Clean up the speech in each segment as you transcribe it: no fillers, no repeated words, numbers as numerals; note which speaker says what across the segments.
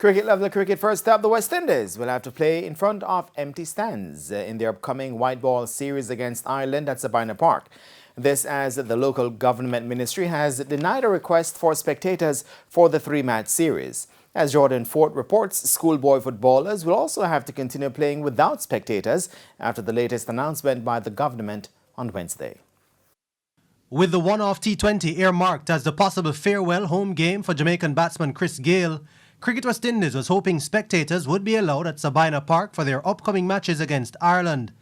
Speaker 1: Cricket level cricket first up, the West Indies will have to play in front of empty stands in their upcoming white ball series against Ireland at Sabina Park. This as the local government ministry has denied a request for spectators for the three-match series. As Jordan Fort reports, schoolboy footballers will also have to continue playing without spectators after the latest announcement by the government on Wednesday.
Speaker 2: With the one-off T20 earmarked as the possible farewell home game for Jamaican batsman Chris Gayle, Cricket West Indies was hoping spectators would be allowed at Sabina Park for their upcoming matches against Ireland.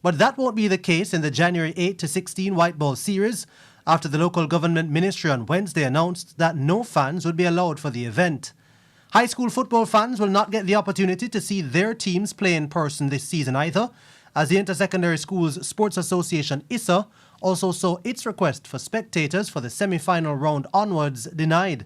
Speaker 2: But that won't be the case in the January 8 to 16 white ball series after the local government ministry on Wednesday announced that no fans would be allowed for the event. High school football fans will not get the opportunity to see their teams play in person this season either, as the Intersecondary Schools Sports Association ISSA also saw its request for spectators for the semi-final round onwards denied.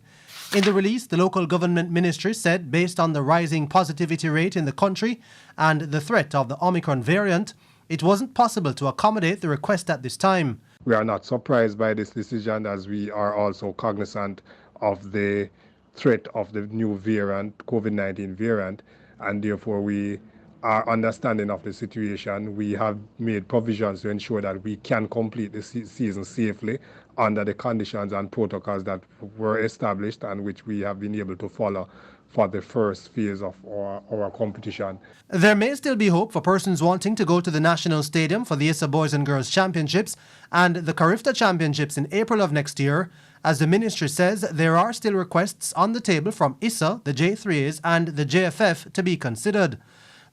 Speaker 2: In the release, the local government ministry said based on the rising positivity rate in the country and the threat of the Omicron variant, it wasn't possible to accommodate the request at this time.
Speaker 3: We are not surprised by this decision, as we are also cognizant of the threat of the new variant, COVID-19 variant, and therefore we are understanding of the situation. We have made provisions to ensure that we can complete the season safely under the conditions and protocols that were established and which we have been able to follow for the first phase of our competition.
Speaker 2: There may still be hope for persons wanting to go to the National Stadium for the ISSA Boys and Girls Championships and the Carifta Championships in April of next year, as the ministry says there are still requests on the table from ISSA, the J3As and the JFF to be considered.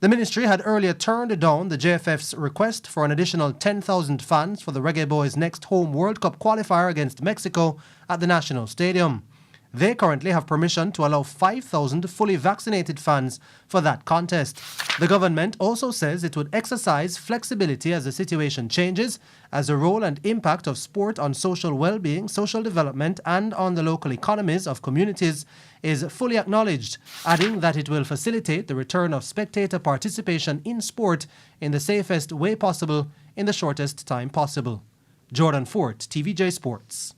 Speaker 2: The ministry had earlier turned down the JFF's request for an additional 10,000 fans for the Reggae Boys' next home World Cup qualifier against Mexico at the National Stadium. They currently have permission to allow 5,000 fully vaccinated fans for that contest. The government also says it would exercise flexibility as the situation changes, as the role and impact of sport on social well-being, social development and on the local economies of communities is fully acknowledged, adding that it will facilitate the return of spectator participation in sport in the safest way possible in the shortest time possible. Jordan Fort, TVJ Sports.